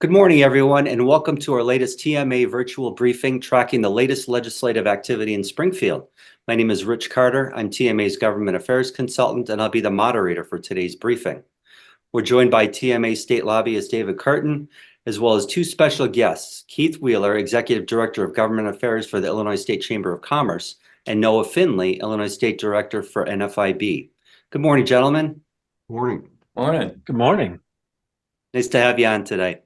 Good morning, everyone, and welcome to our latest TMA virtual briefing tracking the latest legislative activity in Springfield. My name is Rich Carter. I'm TMA's Government Affairs Consultant, and I'll be the moderator for today's briefing. We're joined by TMA State Lobbyist David Curtin, as well as two special guests, Keith Wheeler, Executive Director of Government Affairs for the Illinois State Chamber of Commerce, and Noah Finley, Illinois State Director for NFIB. Good morning, gentlemen. Morning. Morning. Good morning. Nice to have you on today.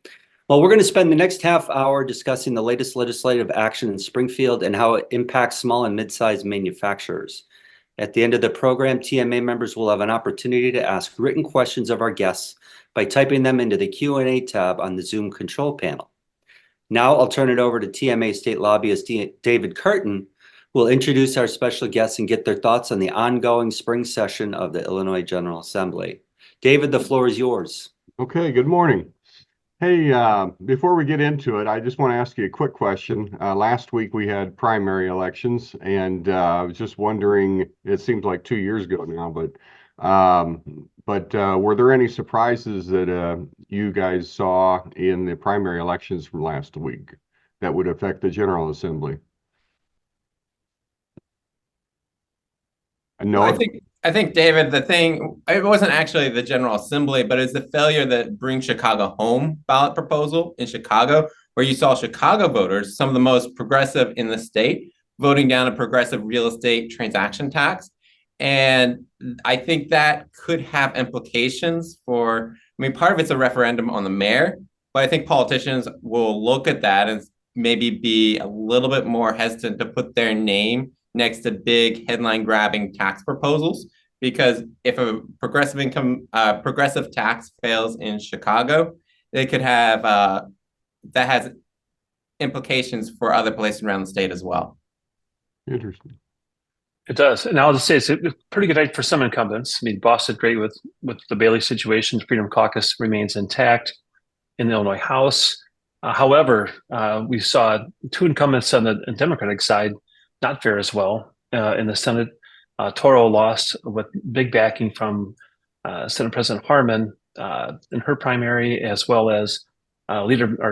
Well, we're going to spend the next half hour discussing the latest legislative action in Springfield and how it impacts small and mid-sized manufacturers. At the end of the program, TMA members will have an opportunity to ask written questions of our guests by typing them into the Q&A tab on the Zoom control panel. Now I'll turn it over to TMA State Lobbyist David Curtin, who will introduce our special guests and get their thoughts on the ongoing spring session of the Illinois General Assembly. David, the floor is yours. Okay, good morning. Hey, before we get into it, I just want to ask you a quick question. Last week we had primary elections, and I was just wondering, it seems like 2 years ago now, but were there any surprises that you guys saw in the primary elections from last week that would affect the General Assembly? No, I think, David, the thing, it wasn't actually the General Assembly, but it's the failure that Bring Chicago Home ballot proposal in Chicago, where you saw Chicago voters, some of the most progressive in the state, voting down a progressive real estate transaction tax. And I think that could have implications for, part of it's a referendum on the mayor, but I think politicians will look at that and maybe be a little bit more hesitant to put their name next to big headline grabbing tax proposals, because if a progressive tax fails in Chicago, it could have that has implications for other places around the state as well. interesting. It does. And I'll just say it's a pretty good night for some incumbents. Boss did great with the Bailey situation. Freedom Caucus remains intact in the Illinois House. However, we saw two incumbents on the Democratic side not fare as well in the Senate. Toro lost with big backing from Senate President Harman in her primary, as well as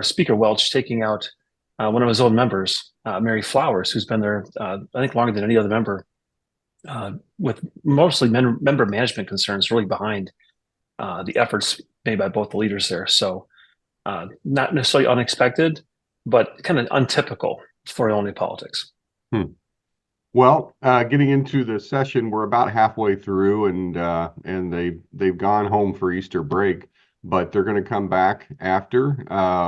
Speaker Welch taking out one of his own members, Mary Flowers, who's been there, I think, longer than any other member, with mostly member management concerns really behind the efforts made by both the leaders there. So not necessarily unexpected, but kind of untypical for Illinois politics. Well, getting into the session, we're about halfway through, and they've gone home for Easter break, but they're going to come back after.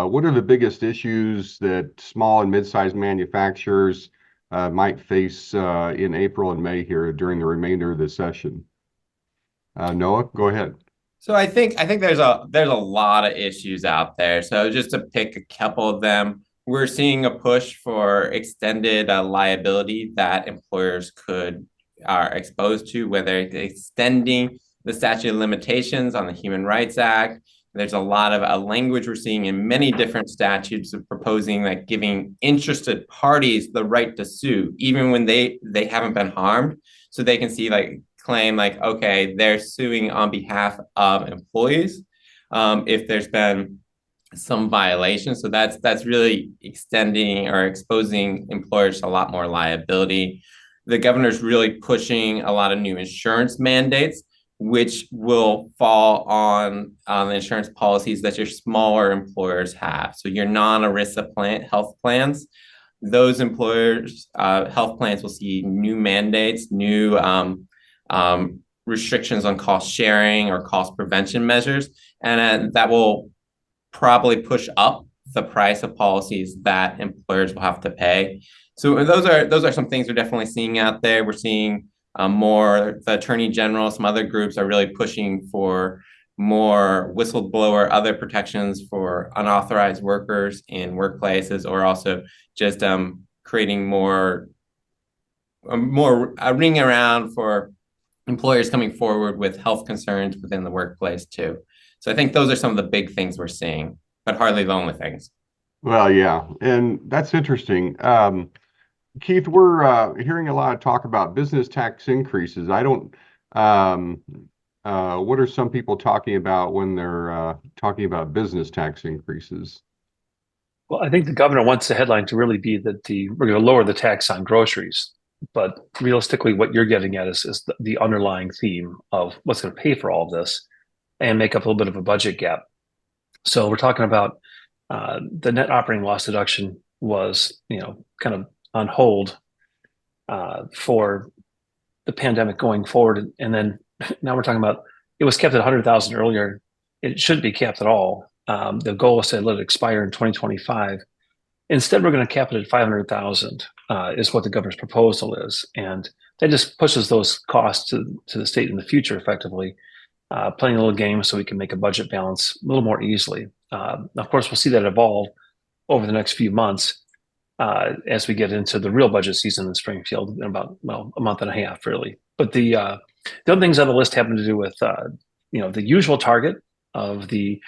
What are the biggest issues that small and mid-sized manufacturers might face in April and May here during the remainder of the session? Noah, go ahead. So I think there's a lot of issues out there. So just to pick a couple of them, we're seeing a push for extended liability that employers are exposed to, whether it's extending the statute of limitations on the Human Rights Act. There's a lot of language we're seeing in many different statutes of proposing that giving interested parties the right to sue, even when they haven't been harmed, so they can claim okay, they're suing on behalf of employees if there's been some violations. So that's really extending or exposing employers to a lot more liability. The governor's really pushing a lot of new insurance mandates, which will fall on the insurance policies that your smaller employers have. So your non-ERISA health plans, those employers' health plans will see new mandates, new restrictions on cost sharing or cost prevention measures, and that will probably push up the price of policies that employers will have to pay. So those are some things we're definitely seeing out there. We're seeing more, the Attorney General, some other groups are really pushing for more whistleblower, other protections for unauthorized workers in workplaces, or also just creating more a ring around for employers coming forward with health concerns within the workplace too. So I think those are some of the big things we're seeing, but hardly the only things. Well, yeah, and that's interesting. Keith, we're hearing a lot of talk about business tax increases. I what are some people talking about when they're talking about business tax increases? Well, I think the governor wants the headline to really be that we're going to lower the tax on groceries. But realistically, what you're getting at is the underlying theme of what's going to pay for all of this and make up a little bit of a budget gap. So we're talking about the net operating loss deduction was, kind of on hold for the pandemic going forward. And then now we're talking about it was kept at 100,000 earlier. It shouldn't be capped at all. The goal was to let it expire in 2025. Instead, we're going to cap it at 500,000 is what the governor's proposal is. And that just pushes those costs to the state in the future, effectively, playing a little game so we can make a budget balance a little more easily. Of course, we'll see that evolve over the next few months as we get into the real budget season in Springfield in about, a month and a half, really. But the other things on the list happen to do with, the usual target of the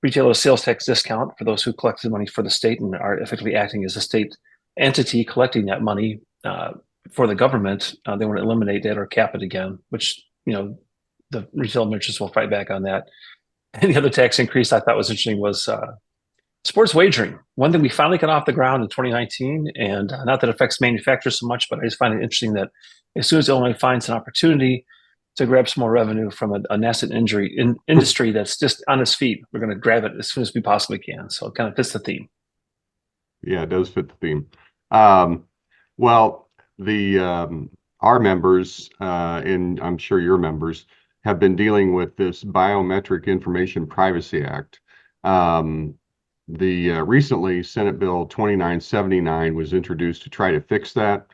retailer sales tax discount for those who collect the money for the state and are effectively acting as a state entity collecting that money for the government. They want to eliminate that or cap it again, which, the retail merchants will fight back on that. And the other tax increase I thought was interesting was sports wagering. One thing we finally got off the ground in 2019, and not that it affects manufacturers so much, but I just find it interesting that as soon as Illinois finds an opportunity to grab some more revenue from a nascent industry that's just on its feet, we're going to grab it as soon as we possibly can. So it kind of fits the theme. Yeah, it does fit the theme. Well, our members, and I'm sure your members, have been dealing with this Biometric Information Privacy Act. Recently Senate Bill 2979 was introduced to try to fix that.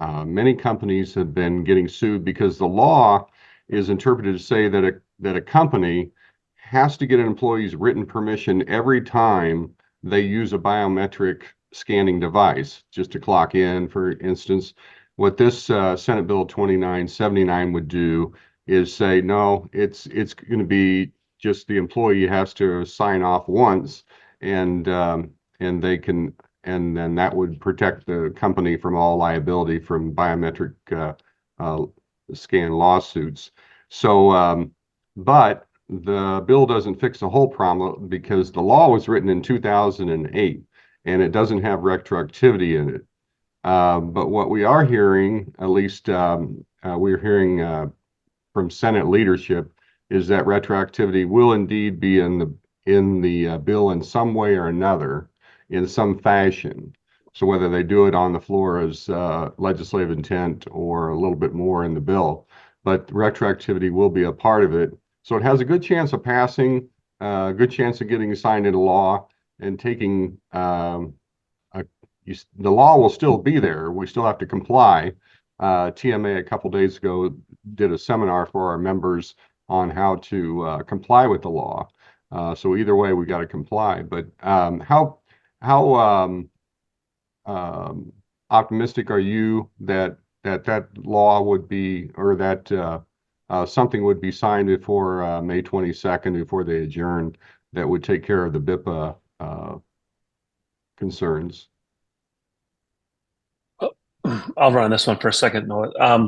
Many companies have been getting sued because the law is interpreted to say that a company has to get an employee's written permission every time they use a biometric scanning device, just to clock in, for instance. What this Senate Bill 2979 would do is say, no, it's going to be just the employee has to sign off once, and they can, and then that would protect the company from all liability from biometric scan lawsuits. So, but the bill doesn't fix the whole problem because the law was written in 2008 and it doesn't have retroactivity in it. But what we are hearing, at least we're hearing from Senate leadership, is that retroactivity will indeed be in the bill in some way or another, in some fashion. So whether they do it on the floor as legislative intent or a little bit more in the bill, but retroactivity will be a part of it. So it has a good chance of passing, a good chance of getting signed into law and taking, the law will still be there. We still have to comply. TMA a couple days ago did a seminar for our members on how to comply with the law. So either way, we got to comply. But how optimistic are you that law would be, or that something would be signed before May 22nd, before they adjourn, that would take care of the BIPA concerns? I'll run on this one for a second, Noah. I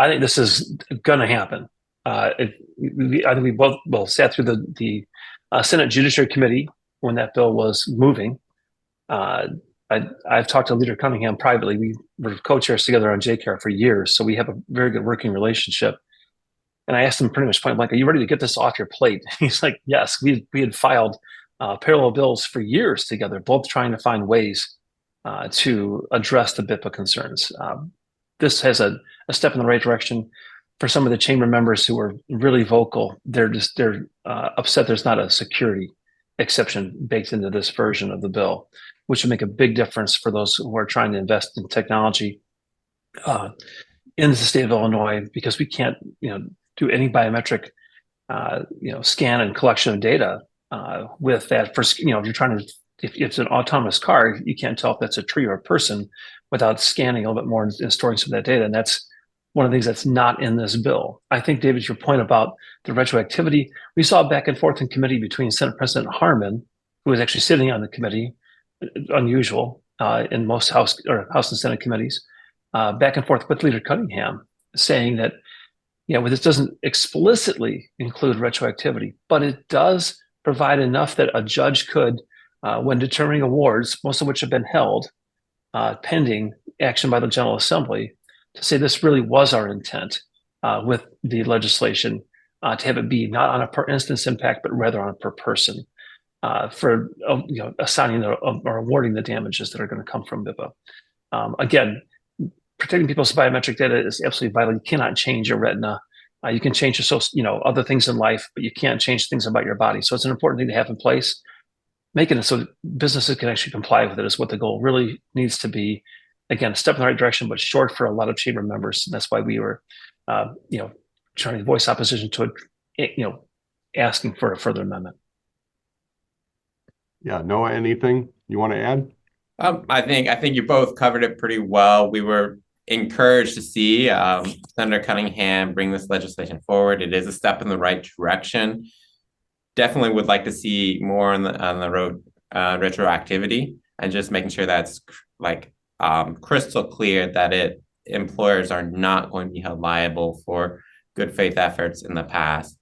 think this is going to happen. I think we both sat through the Senate Judiciary Committee when that bill was moving. I've talked to Leader Cunningham privately. We were co-chairs together on JCAR for years, so we have a very good working relationship. And I asked him pretty much point blank, "Are you ready to get this off your plate?" He's like, "Yes." We had filed parallel bills for years together, both trying to find ways to address the BIPA concerns. This has a step in the right direction. For some of the chamber members who are really vocal, they're upset there's not a security exception baked into this version of the bill, which would make a big difference for those who are trying to invest in technology in the state of Illinois, because we can't, do any biometric, scan and collection of data with that. For if you're trying to, if it's an autonomous car, you can't tell if that's a tree or a person without scanning a little bit more and storing some of that data. And that's one of the things that's not in this bill. I think, David, your point about the retroactivity, we saw back and forth in committee between Senate President Harmon, who was actually sitting on the committee, unusual in most House and Senate committees, back and forth with Leader Cunningham, saying that well, this doesn't explicitly include retroactivity, but it does provide enough that a judge could, when determining awards, most of which have been held pending action by the General Assembly, to say this really was our intent with the legislation, to have it be not on a per instance impact, but rather on a per person for assigning or awarding the damages that are going to come from BIPA. Again, protecting people's biometric data is absolutely vital. You cannot change your retina. You can change your other things in life, but you can't change things about your body. So it's an important thing to have in place. Making it so that businesses can actually comply with it is what the goal really needs to be. Again, a step in the right direction, but short for a lot of chamber members. And that's why we were, trying to voice opposition to it, asking for a further amendment. Yeah, Noah, anything you want to add? I think you both covered it pretty well. We were encouraged to see Senator Cunningham bring this legislation forward. It is a step in the right direction. Definitely would like to see more on the road retroactivity, and just making sure that's crystal clear that employers are not going to be held liable for good faith efforts in the past.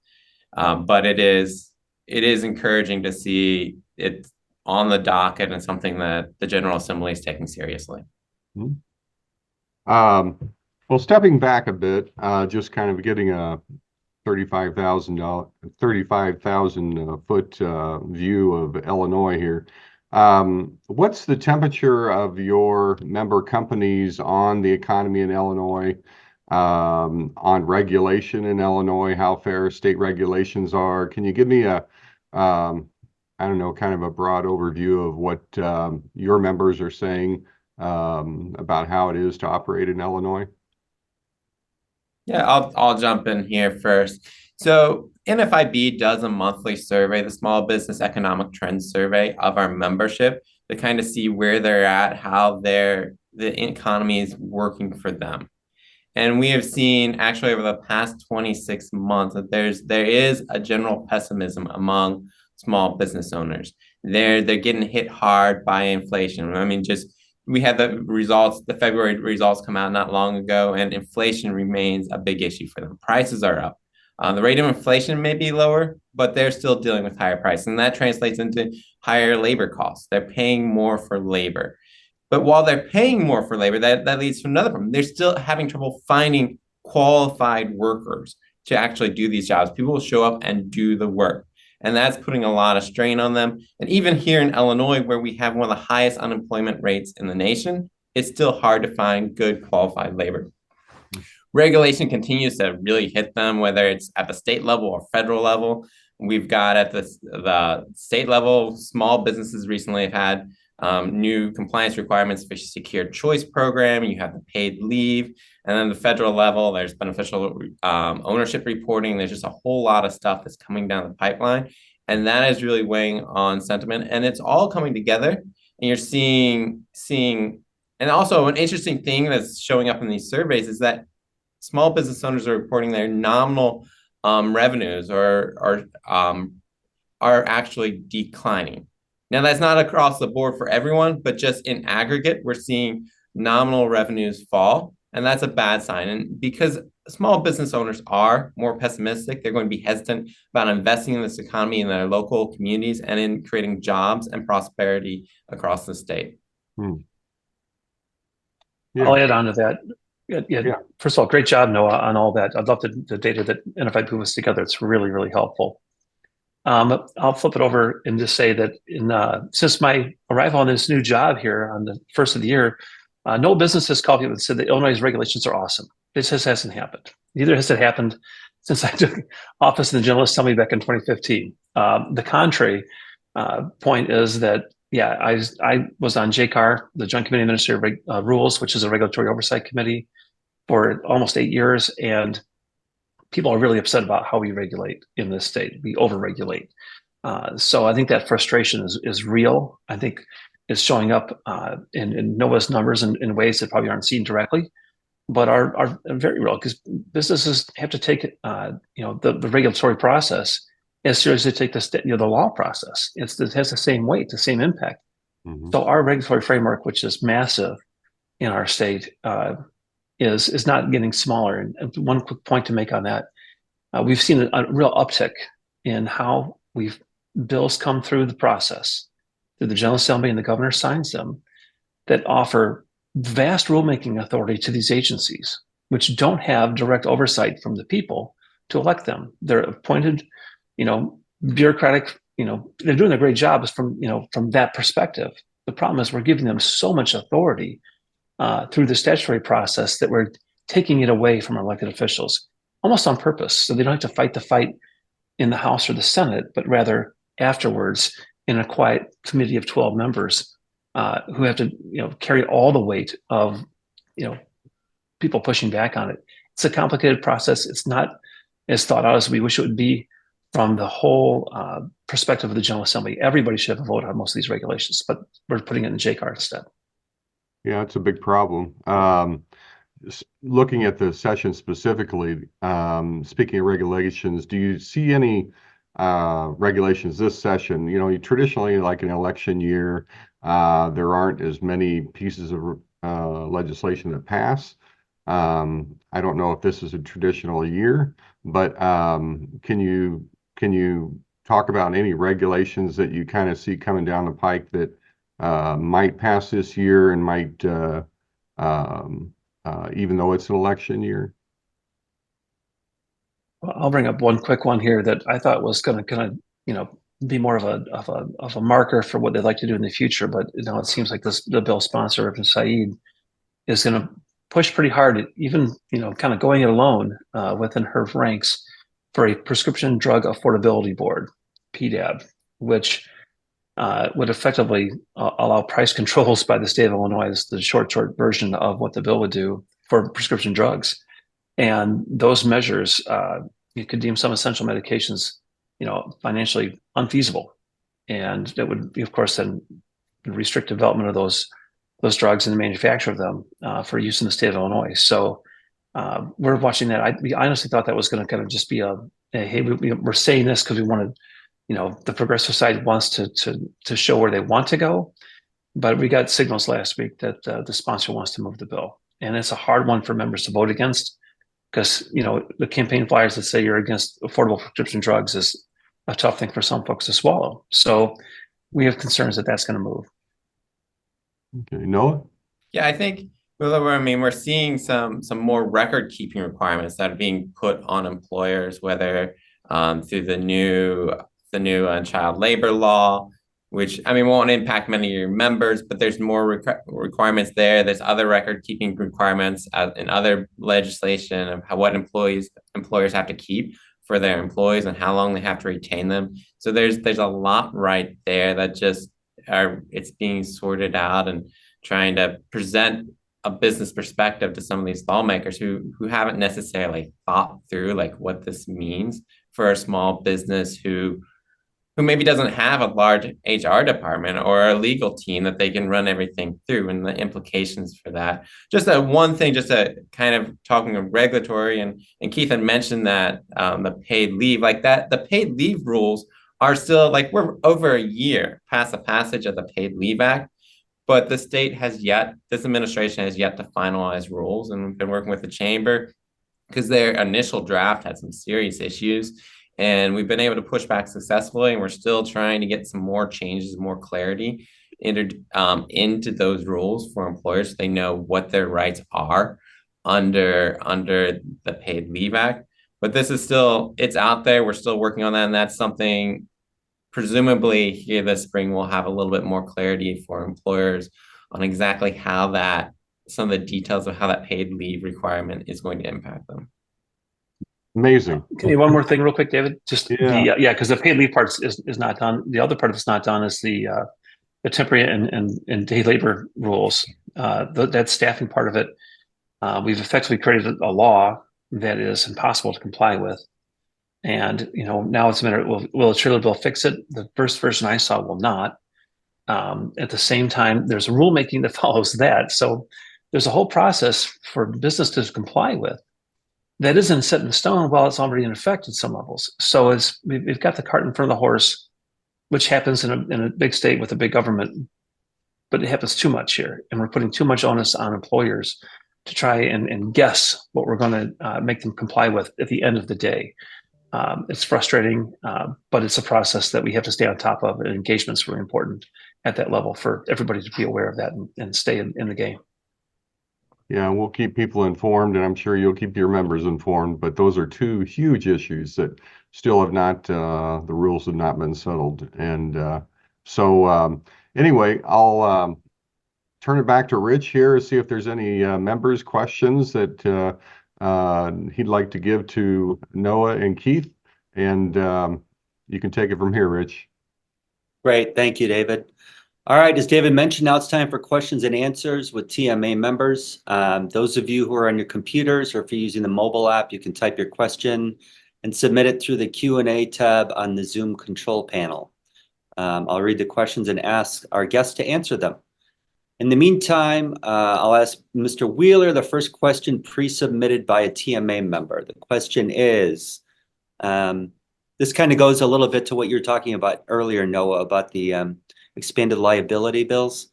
But it is encouraging to see it on the docket and something that the General Assembly is taking seriously. Well, stepping back a bit, just kind of getting a 35,000 foot view of Illinois here. What's the temperature of your member companies on the economy in Illinois, on regulation in Illinois, how fair state regulations are? Can you give me kind of a broad overview of what your members are saying about how it is to operate in Illinois? Yeah, I'll jump in here first. So NFIB does a monthly survey, the Small Business Economic Trends Survey of our membership, to kind of see where they're at, how the economy is working for them. And we have seen actually over the past 26 months that there is a general pessimism among small business owners. They're getting hit hard by inflation. I mean, we had the February results come out not long ago, and inflation remains a big issue for them. Prices are up. The rate of inflation may be lower, but they're still dealing with higher prices, and that translates into higher labor costs. They're paying more for labor. But while they're paying more for labor, that leads to another problem. They're still having trouble finding qualified workers to actually do these jobs. People will show up and do the work. And that's putting a lot of strain on them. And even here in Illinois, where we have one of the highest unemployment rates in the nation, it's still hard to find good qualified labor. Regulation continues to really hit them, whether it's at the state level or federal level. We've got at the state level, small businesses recently have had new compliance requirements for Secure Choice Program. You have the paid leave. And then the federal level, there's beneficial ownership reporting. There's just a whole lot of stuff that's coming down the pipeline. And that is really weighing on sentiment. And it's all coming together. And you're seeing, and also an interesting thing that's showing up in these surveys is that small business owners are reporting their nominal revenues are actually declining. Now, that's not across the board for everyone, but just in aggregate, we're seeing nominal revenues fall, and that's a bad sign. And because small business owners are more pessimistic, they're going to be hesitant about investing in this economy in their local communities and in creating jobs and prosperity across the state. Yeah. I'll add on to that. Yeah. First of all, great job, Noah, on all that. I love the data that NFIB puts together. It's really, really helpful. I'll flip it over and just say that since my arrival on this new job here on the first of the year, no business has called me and said that Illinois' regulations are awesome. This just hasn't happened. Neither has it happened since I took office in the General Assembly back in 2015. The contrary point is that, I was on JCAR, the Joint Committee on Administrative Rules, which is a regulatory oversight committee, for almost 8 years, and people are really upset about how we regulate in this state. We overregulate. So I think that frustration is real. I think it's showing up in Noah's numbers in ways that probably aren't seen directly, but are very real, because businesses have to take the regulatory process as seriously as they take the law process. It has the same weight, the same impact. Mm-hmm. So our regulatory framework, which is massive in our state, is not getting smaller. And one quick point to make on that, we've seen a real uptick in how bills come through the process, through the General Assembly, and the governor signs them, that offer vast rulemaking authority to these agencies, which don't have direct oversight from the people to elect them. They're appointed, bureaucratic, they're doing a great job from that perspective. The problem is we're giving them so much authority through the statutory process that we're taking it away from our elected officials, almost on purpose. So they don't have to fight the fight in the House or the Senate, but rather afterwards in a quiet committee of 12 members who have to, carry all the weight of, people pushing back on it. It's a complicated process. It's not as thought out as we wish it would be from the whole perspective of the General Assembly. Everybody should have a vote on most of these regulations, but we're putting it in JCAR instead. Yeah, it's a big problem. Looking at the session specifically, speaking of regulations, do you see any regulations this session? Traditionally, like an election year, there aren't as many pieces of legislation that pass. I don't know if this is a traditional year, but can you talk about any regulations that you kind of see coming down the pike that might pass this year and might, even though it's an election year? I'll bring up one quick one here that I thought was going to be more of a marker for what they'd like to do in the future. But now it seems like the bill sponsor, Reverend Saeed, is going to push pretty hard, even kind of going it alone within her ranks, for a prescription drug affordability board, PDAB, which would effectively allow price controls by the state of Illinois. Is the short version of what the bill would do for prescription drugs. And those measures, you could deem some essential medications, financially unfeasible. And that would, of course, then restrict development of those drugs and the manufacture of them for use in the state of Illinois. So we're watching that. I honestly thought that was going to kind of just be hey, we're saying this because we wanted, the progressive side wants to show where they want to go. But we got signals last week that the sponsor wants to move the bill. And it's a hard one for members to vote against, because the campaign flyers that say you're against affordable prescription drugs is a tough thing for some folks to swallow. So we have concerns that that's going to move. Okay, Noah? Yeah, I think we're seeing some more record keeping requirements that are being put on employers, whether through the new child labor law, which won't impact many of your members, but there's more requirements there. There's other record keeping requirements in other legislation of what employers have to keep for their employees and how long they have to retain them. So there's a lot right there that just it's being sorted out and trying to present a business perspective to some of these lawmakers who haven't necessarily thought through like what this means for a small business who maybe doesn't have a large HR department or a legal team that they can run everything through, and the implications for that. Just one thing, just a kind of talking of regulatory, and Keith had mentioned that the paid leave, like that, the paid leave rules are still, like, we're over a year past the passage of the Paid Leave Act, but this administration has yet to finalize rules, and we've been working with the chamber because their initial draft had some serious issues. And we've been able to push back successfully, and we're still trying to get some more changes, more clarity into those rules for employers so they know what their rights are under the Paid Leave Act. But this is it's out there. We're still working on that, and that's something presumably here this spring we'll have a little bit more clarity for employers on exactly how some of the details of how that paid leave requirement is going to impact them. Amazing. Okay, one more thing real quick, David. Just because the paid leave part is not done. The other part that's not done is the temporary and day labor rules. That staffing part of it, we've effectively created a law that is impossible to comply with. And now it's a matter, will a trailer bill fix it? The first version I saw will not. At the same time, there's rulemaking that follows that. So there's a whole process for business to comply with that isn't set in stone while it's already in effect at some levels. So we've got the cart in front of the horse, which happens in a big state with a big government, but it happens too much here. And we're putting too much onus on employers try and guess what we're going to make them comply with at the end of the day. It's frustrating, but it's a process that we have to stay on top of, and engagement's really important at that level for everybody to be aware of that and stay in the game. Yeah, we'll keep people informed, and I'm sure you'll keep your members informed, but those are two huge issues that still have not, the rules have not been settled. And anyway, I'll turn it back to Rich here to see if there's any members' questions that he'd like to give to Noah and Keith. And you can take it from here, Rich. Great. Thank you, David. All right, as David mentioned, now it's time for questions and answers with TMA members. Those of you who are on your computers, or if you're using the mobile app, you can type your question and submit it through the Q&A tab on the Zoom control panel. I'll read the questions and ask our guests to answer them. In the meantime, I'll ask Mr. Wheeler the first question pre-submitted by a TMA member. The question is, this kind of goes a little bit to what you were talking about earlier, Noah, about the expanded liability bills.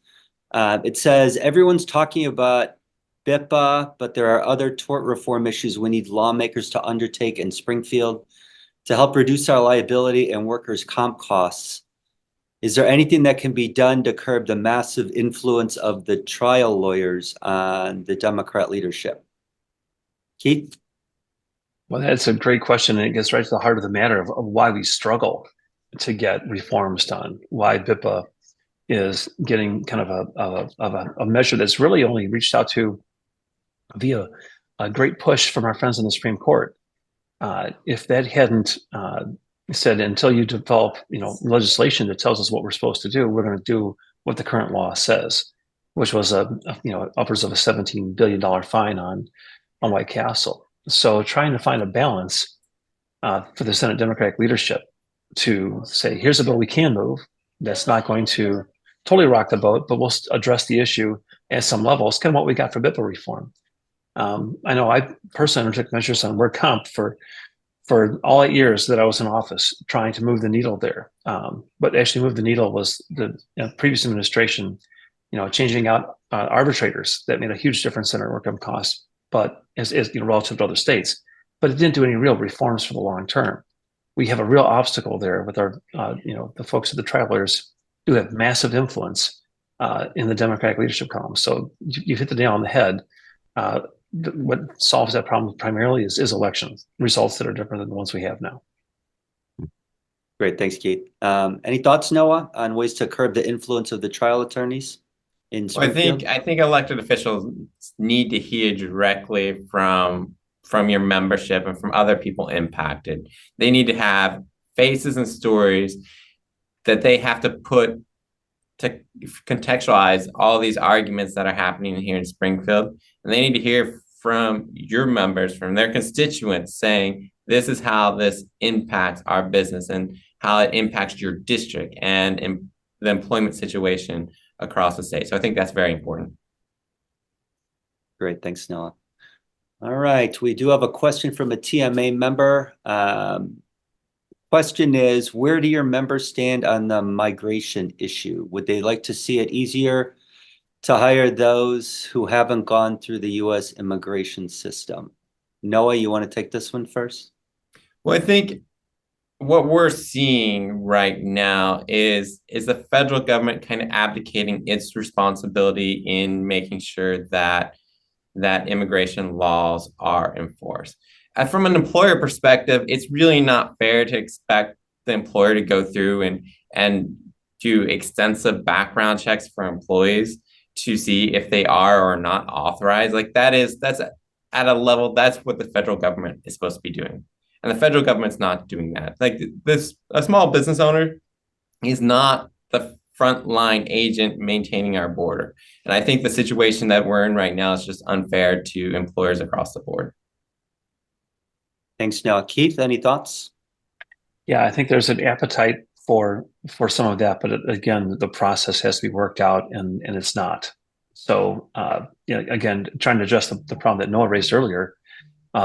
It says, everyone's talking about BIPA, but there are other tort reform issues we need lawmakers to undertake in Springfield to help reduce our liability and workers' comp costs. Is there anything that can be done to curb the massive influence of the trial lawyers on the Democrat leadership? Keith? Well, that's a great question, and it gets right to the heart of the matter of why we struggle to get reforms done, why BIPA is getting kind of a measure that's really only reached out to via a great push from our friends in the Supreme Court. If that hadn't said, until you develop legislation that tells us what we're supposed to do, we're going to do what the current law says, which was upwards of a $17 billion fine on White Castle. So trying to find a balance for the Senate Democratic leadership to say, here's a bill we can move that's not going to totally rock the boat, but we'll address the issue at some level. It's kind of what we got for BIPA reform. I know I personally took measures on work comp for all 8 years that I was in office, trying to move the needle there. But actually move the needle was the previous administration, changing out arbitrators. That made a huge difference in our work comp costs, but as relative to other states. But it didn't do any real reforms for the long term. We have a real obstacle there with our, the folks at the trial lawyers who have massive influence in the Democratic leadership column. So you hit the nail on the head. What solves that problem primarily is election results that are different than the ones we have now. Great, thanks, Keith. Any thoughts, Noah, on ways to curb the influence of the trial attorneys in Springfield? I think elected officials need to hear directly from your membership and from other people impacted. They need to have faces and stories that they have to put to contextualize all these arguments that are happening here in Springfield. And they need to hear from your members, from their constituents, saying, this is how this impacts our business and how it impacts your district and the employment situation across the state. So I think that's very important. Great, thanks, Noah. All right, we do have a question from a TMA member. Question is, where do your members stand on the migration issue? Would they like to see it easier to hire those who haven't gone through the U.S. immigration system? Noah, you want to take this one first? Well, I think what we're seeing right now is the federal government kind of abdicating its responsibility in making sure that immigration laws are enforced. From an employer perspective, it's really not fair to expect the employer to go through and do extensive background checks for employees to see if they are or are not authorized. Like that's at a level, that's what the federal government is supposed to be doing. And the federal government's not doing that. Like a small business owner is not the frontline agent maintaining our border. And I think the situation that we're in right now is just unfair to employers across the board. Thanks, Noah. Keith, any thoughts? Yeah, I think there's an appetite for some of that, but again, the process has to be worked out, and it's not. So, again, trying to address the problem that Noah raised earlier,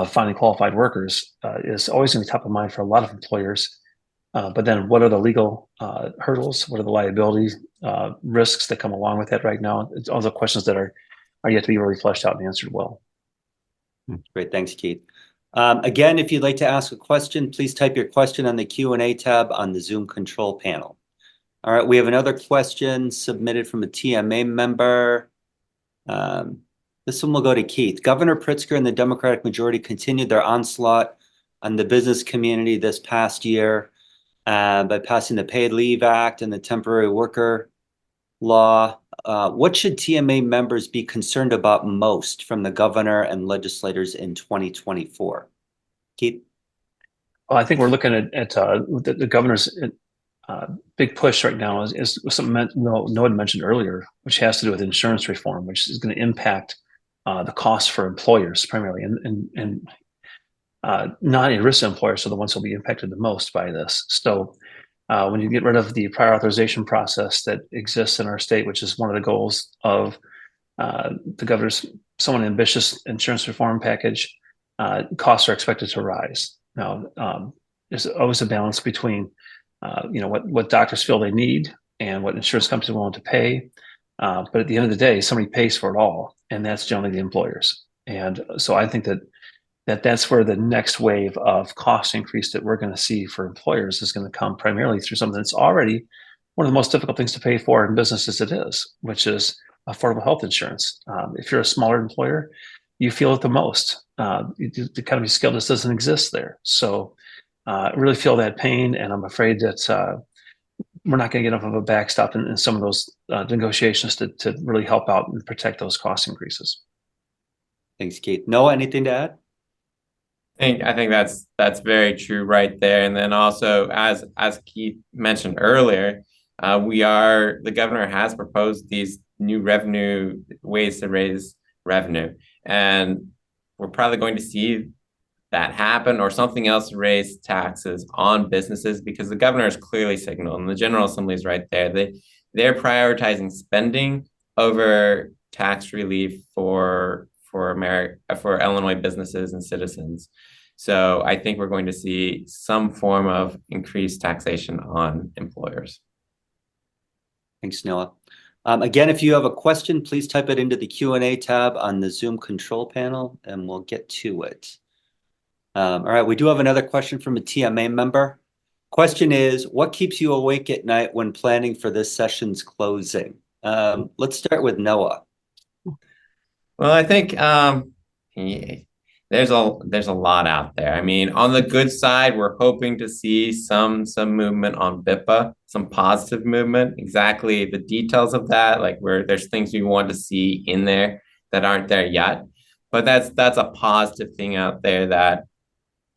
finding qualified workers is always going to be top of mind for a lot of employers. But then what are the legal hurdles? What are the liability risks that come along with that right now? It's all the questions that are are yet to be really fleshed out and answered well. Great, thanks, Keith. Again, if you'd like to ask a question, please type your question on the Q&A tab on the Zoom control panel. All right, we have another question submitted from a TMA member. This one will go to Keith. Governor Pritzker and the Democratic majority continued their onslaught on the business community this past year by passing the Paid Leave Act and the Temporary Worker Law. What should TMA members be concerned about most from the governor and legislators in 2024? Keith? Well, I think we're looking at the governor's big push right now is something Noah had mentioned earlier, which has to do with insurance reform, which is going to impact the costs for employers primarily, and non-ERISA employers are the ones who will be impacted the most by this. So when you get rid of the prior authorization process that exists in our state, which is one of the goals of the governor's somewhat ambitious insurance reform package, costs are expected to rise. Now, there's always a balance between what doctors feel they need and what insurance companies are willing to pay. But at the end of the day, somebody pays for it all, and that's generally the employers. And so I think that's where the next wave of cost increase that we're going to see for employers is going to come primarily through something that's already one of the most difficult things to pay for in business as it is, which is affordable health insurance. If you're a smaller employer, you feel it the most. The economy scale just doesn't exist there. So I really feel that pain, and I'm afraid that we're not going to get enough of a backstop in some of those negotiations to really help out and protect those cost increases. Thanks, Keith. Noah, anything to add? I think that's very true right there. And then also, as Keith mentioned earlier, the governor has proposed these new revenue ways to raise revenue, and we're probably going to see that happen or something else raise taxes on businesses, because the governor has clearly signaled, and the General Assembly is right there, they're prioritizing spending over tax relief for Illinois businesses and citizens. So I think we're going to see some form of increased taxation on employers. Thanks, Noah. Again, if you have a question, please type it into the Q&A tab on the Zoom control panel, and we'll get to it. All right, we do have another question from a TMA member. Question is, what keeps you awake at night when planning for this session's closing? Let's start with Noah. Well, I think there's a lot out there. I mean, on the good side, we're hoping to see some movement on BIPA, some positive movement. Exactly the details of that, like where there's things we want to see in there that aren't there yet. But that's a positive thing out there that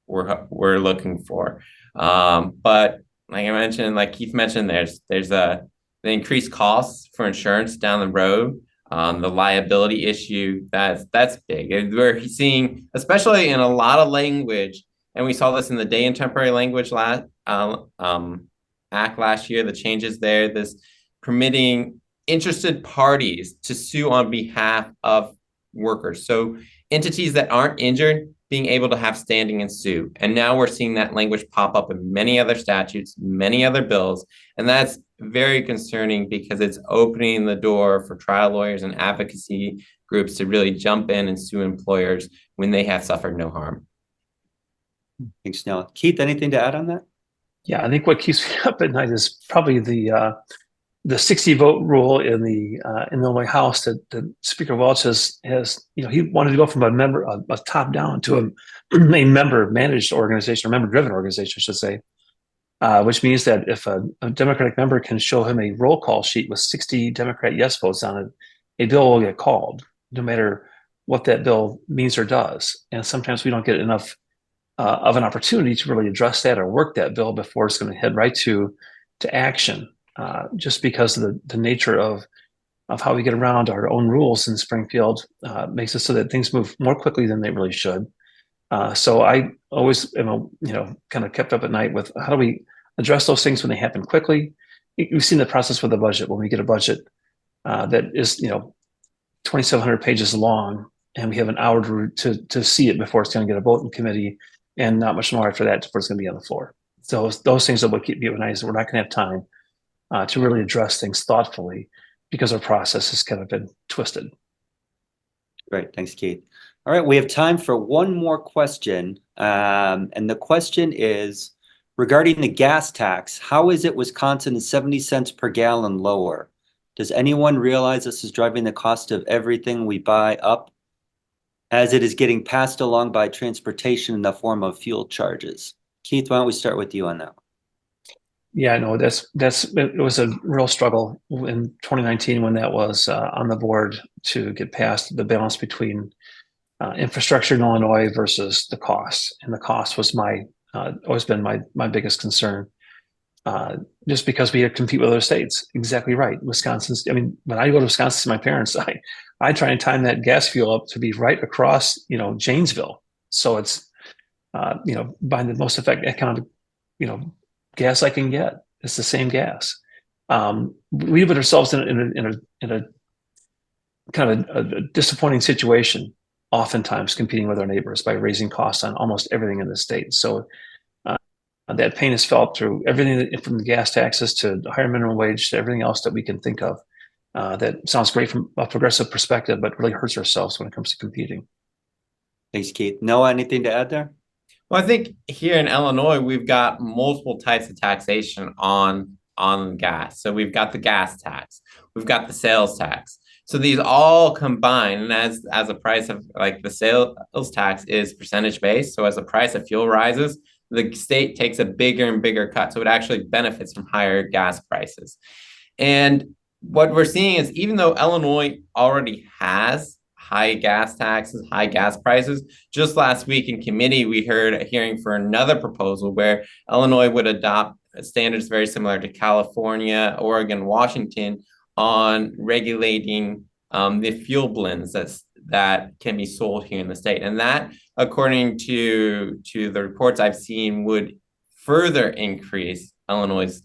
we're looking for. But like I mentioned, like Keith mentioned, there's the increased costs for insurance down the road. The liability issue, that's big. We're seeing, especially in a lot of language, and we saw this in the Day and Temporary Language Act last year, the changes there, this permitting interested parties to sue on behalf of workers. So entities that aren't injured being able to have standing and sue. And now we're seeing that language pop up in many other statutes, many other bills. And that's very concerning because it's opening the door for trial lawyers and advocacy groups to really jump in and sue employers when they have suffered no harm. Thanks, Noah. Keith, anything to add on that? Yeah, I think what keeps me up at night is probably the 60 vote rule in the Illinois House that Speaker Welch has he wanted to go from a top down to a member managed organization, or member driven organization, I should say, which means that if a Democratic member can show him a roll call sheet with 60 Democrat yes votes on it, a bill will get called, no matter what that bill means or does. And sometimes we don't get enough of an opportunity to really address that or work that bill before it's going to head right to action. Just because of the nature of how we get around our own rules in Springfield makes it so that things move more quickly than they really should. So I always am, kind of kept up at night with how do we address those things when they happen quickly. We've seen the process with the budget. When we get a budget that is 2,700 pages long, and we have an hour to see it before it's going to get a vote in committee, and not much more after that before it's going to be on the floor. So those things are what keep me up at night, is that we're not going to have time to really address things thoughtfully because our process has kind of been twisted. Great, thanks, Keith. All right, we have time for one more question. And the question is regarding the gas tax. How is it Wisconsin is 70 cents per gallon lower? Does anyone realize this is driving the cost of everything we buy up, as it is getting passed along by transportation in the form of fuel charges? Keith, why don't we start with you on that? Yeah, no, it was a real struggle in 2019 when that was on the board to get past the balance between infrastructure in Illinois versus the cost. And the cost was always been my biggest concern. Just because we had to compete with other states. Exactly right. Wisconsin's, I mean, when I go to Wisconsin to my parents, I try and time that gas fuel up to be right across, Janesville. So it's, buying the most effective economic, gas I can get. It's the same gas. We put ourselves in a kind of a disappointing situation, oftentimes competing with our neighbors by raising costs on almost everything in the state. So that pain is felt through everything from the gas taxes to higher minimum wage to everything else that we can think of. That sounds great from a progressive perspective, but really hurts ourselves when it comes to competing. Thanks, Keith. Noah, anything to add there? Well, I think here in Illinois, we've got multiple types of taxation on gas. So we've got the gas tax, we've got the sales tax. So these all combine, and as a price of like the sales tax is percentage based. So as the price of fuel rises, the state takes a bigger and bigger cut. So it actually benefits from higher gas prices. And what we're seeing is even though Illinois already has high gas taxes, high gas prices, just last week in committee, we heard a hearing for another proposal where Illinois would adopt standards very similar to California, Oregon, Washington on regulating the fuel blends that can be sold here in the state. And that, according to the reports I've seen, would further increase Illinois'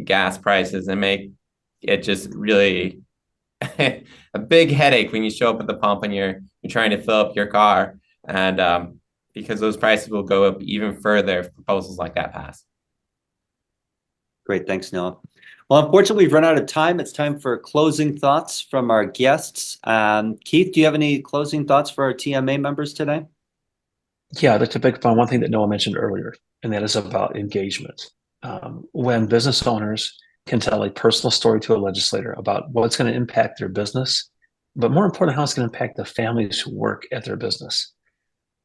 gas prices and make it just really a big headache when you show up at the pump and you're trying to fill up your car. And because those prices will go up even further if proposals like that pass. Great, thanks, Noah. Well, unfortunately, we've run out of time. It's time for closing thoughts from our guests. Keith, do you have any closing thoughts for our TMA members today? Yeah, I'd like to pick up on one thing that Noah mentioned earlier, and that is about engagement. When business owners can tell a personal story to a legislator about what's going to impact their business, but more importantly, how it's going to impact the families who work at their business.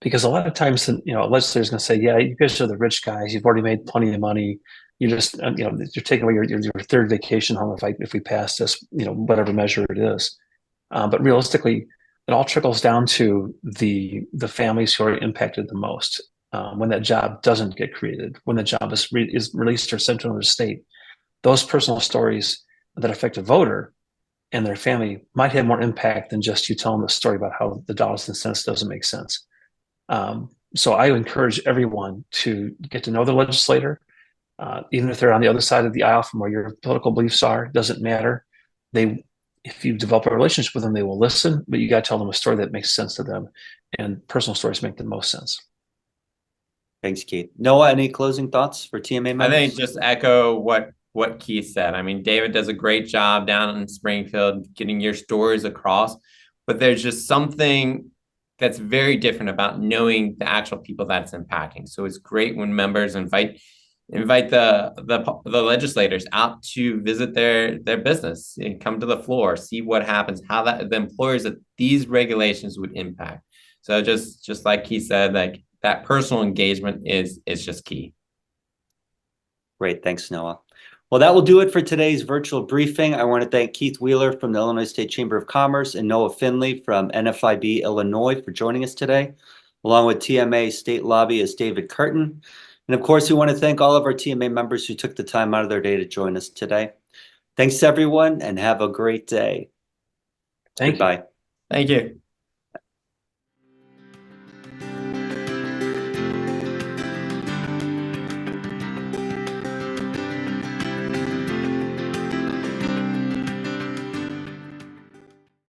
Because a lot of times, a legislator is going to say, yeah, you guys are the rich guys. You've already made plenty of money. You just, you're taking away your third vacation home if we pass this, whatever measure it is. But realistically, it all trickles down to the families who are impacted the most when that job doesn't get created, when the job is released or sent to another state. Those personal stories that affect a voter and their family might have more impact than just you telling the story about how the dollars and cents doesn't make sense. So I encourage everyone to get to know the legislator, even if they're on the other side of the aisle from where your political beliefs are, doesn't matter. If you develop a relationship with them, they will listen, but you got to tell them a story that makes sense to them, and personal stories make the most sense. Thanks, Keith. Noah, any closing thoughts for TMA members? I think just echo what Keith said. I mean, David does a great job down in Springfield getting your stories across, but there's just something that's very different about knowing the actual people that's impacting. So it's great when members invite the legislators out to visit their business and come to the floor, see what happens, how the employers that these regulations would impact. So just like he said, like that personal engagement is just key. Great, thanks, Noah. Well, that will do it for today's virtual briefing. I want to thank Keith Wheeler from the Illinois State Chamber of Commerce and Noah Finley from NFIB Illinois for joining us today, along with TMA State Lobbyist David Curtin. And of course, we want to thank all of our TMA members who took the time out of their day to join us today. Thanks, everyone, and have a great day. Thank you. Goodbye. Thank you.